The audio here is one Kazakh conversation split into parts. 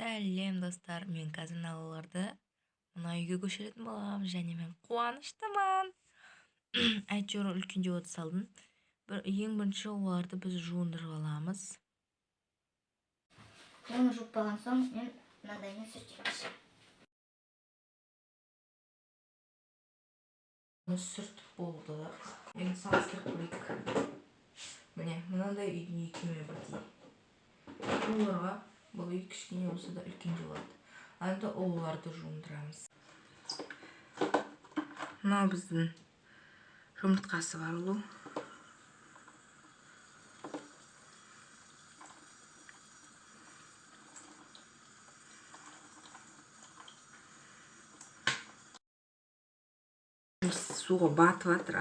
Сәлем достар, мен қазір мыналарды мына үйге көшіретін боламын және мен қуаныштымын. Әйтеуір үлкен деп салдым. Ең бірінші оларды біз жуындырып аламыз. Оны жуып болған соң мен мынандаймен сүртеміз. Сүртіп болды. Енді салыстырып көрейік. Міне, мынандай үйдің екеуіне бірдей. Оларға бұл үй кішкене болса да үлкен болады. Анда оларды жуындырамыз. Мынау біздің жұмыртқасы бар ұлу. Суға батып жатыр.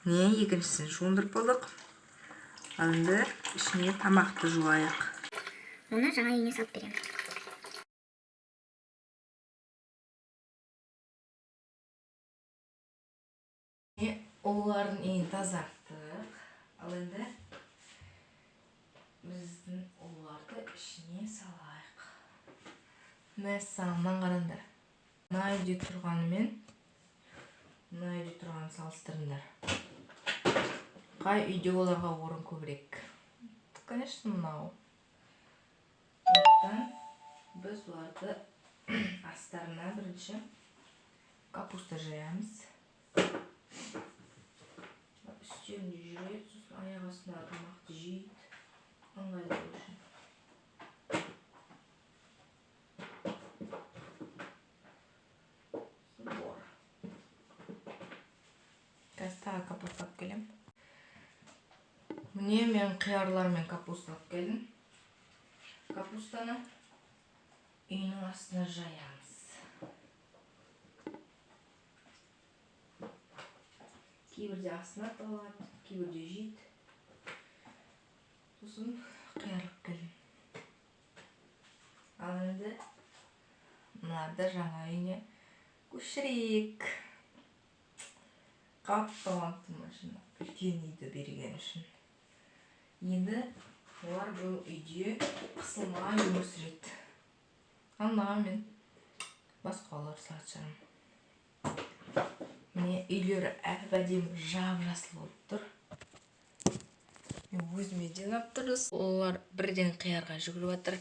Не, екіншісін жуындырып болдық. Енді ішіне тамақты жуайық. Оны жаңа үйіне салып беремін. Олардың ең тазарттық. Ал енді біздің оларды ішіне салайық. Мәссағынан қарандар. Мына үйде тұрғанымен мына үйде тұрғанын салыстырыңдар. Қай үйде оларға орын көбірек? Конечно, мынау. Оттан біз оларды астарына бірінші капуста жаямыз. Үстерінде жүреді, сосын аяқ астына тамақты жейді. Ыңғайлы үшін. Қазір тағы капуста алып келем. Міне мен қиярлар мен капуста алып келдім. Капустаны үйінің астына жаямыз. Кейбірде астына тығылады, кейбірде жейді. Сосын қиярлап келдім. Ал енді мынарды жаңа үйіне көшірейік. Қатты қуандым машина, үлкен үйді берген үшін. Енді олар бұл үйде қысылмай өмір сүреді. Анаған мен басқалар сатшарым. Міне үйлері әп-әдемі жап-жасыл болып тұр. Мен өзіме де ұнап тұр. Олар бірден қиярға жүгіріп жатыр.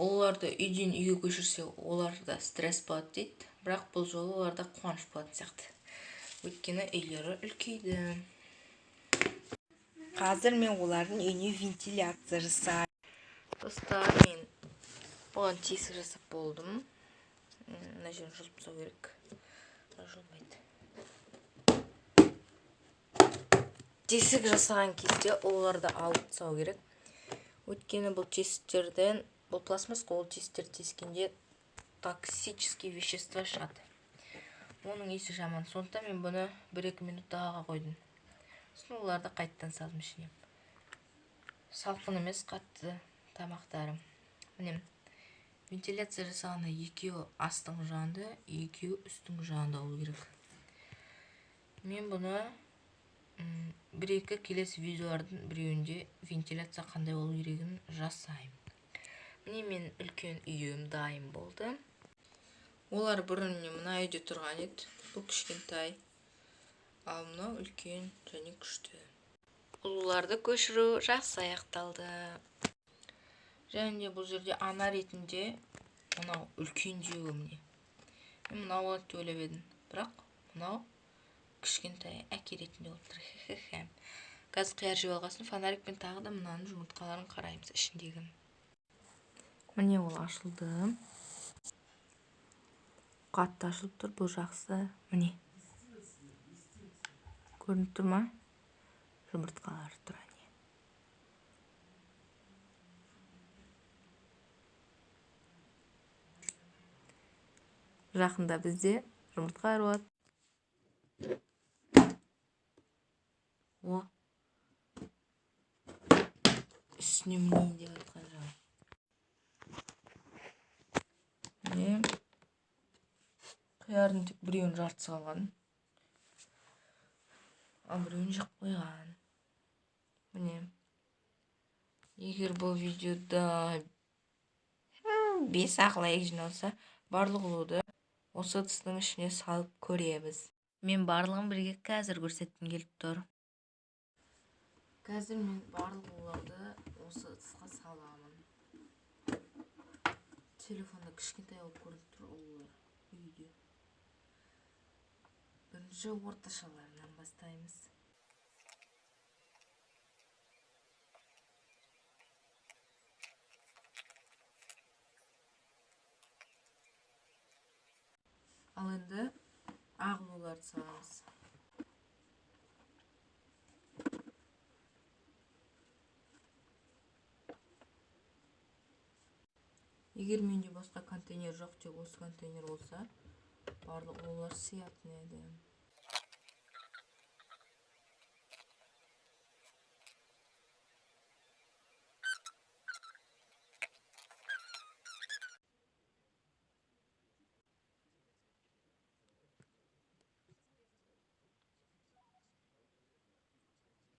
Оларды үйден үйге көшірсе, оларда стресс болады дейді. Бірақ бұл жолы оларда қуаныш болады сияқты. Өйткені үйлері үлкейді. Қазір мен олардың үйіне вентиляция жасаймын. Достар, мен оған тесік жасап болдым. Мына жерін жұлып тастау керек. Жұлмайды. Тесік жасаған кезде оларды алып тастау керек. Өйткені бұл тесіктерден, бұл пластмасқа ол тесіктер тескенде токсические вещества шығады. Оның есі жаман. Сондықтан мен бұны 1-2 минут далаға қойдым. Сосын оларды қайттан салдым ішіне. Салқын емес, қатты тамақтарым. Міне, вентиляция жасағанда екеуі астың жағында, екеуі үстің жағында болу керек. Мен бұны 1-2 келесі видеолардың біреуінде вентиляция қандай болу керегін жасаймын. Міне мен үлкен үйім дайын болды. Олар бұрын мына үйде тұрған еді. Бұл кішкентай. Ал мынау үлкен және күшті. Оларды көшіру жақсы аяқталды. Және де бұл жерде ана ретінде мынау үлкен жеуі міне. Мен мынау болады деп ойлап едім. Бірақ мынау кішкентай әке ретінде болып тұр. Қазір қияр жеп алғасын фонарикпен тағы да мынаның жұмыртқаларын қараймыз ішіндегі. Міне ол ашылды. Қатты ашылып тұр, бұл жақсы. Міне. Көрініп тұр ма? Жұмыртқалар тұр. Жақында бізде жұмыртқалар болады. О. Үстіне мінейін деп айтқан жаңа. Міне. Қиярдың тек біреуін жартысы қалған. Ал біреуін жақ қойған. Міне. Егер бұл видеода 5 ақлайық жиналса, барлық ұлуды осы ыдыстың ішіне салып көреміз. Мен барлығын бірге қазір көрсеткім келіп тұр. Қазір мен барлық ұлуды осы ыдысқа саламын. Телефонда кішкентай болып көрініп тұр ұлулар үйде. Бірінші орташаларынан бастаймыз. Ал енді ақ ұлуларды саламыз. Егер менде басқа контейнер жоқ, тек осы контейнер болса, барлық ұлулар сиятын еді.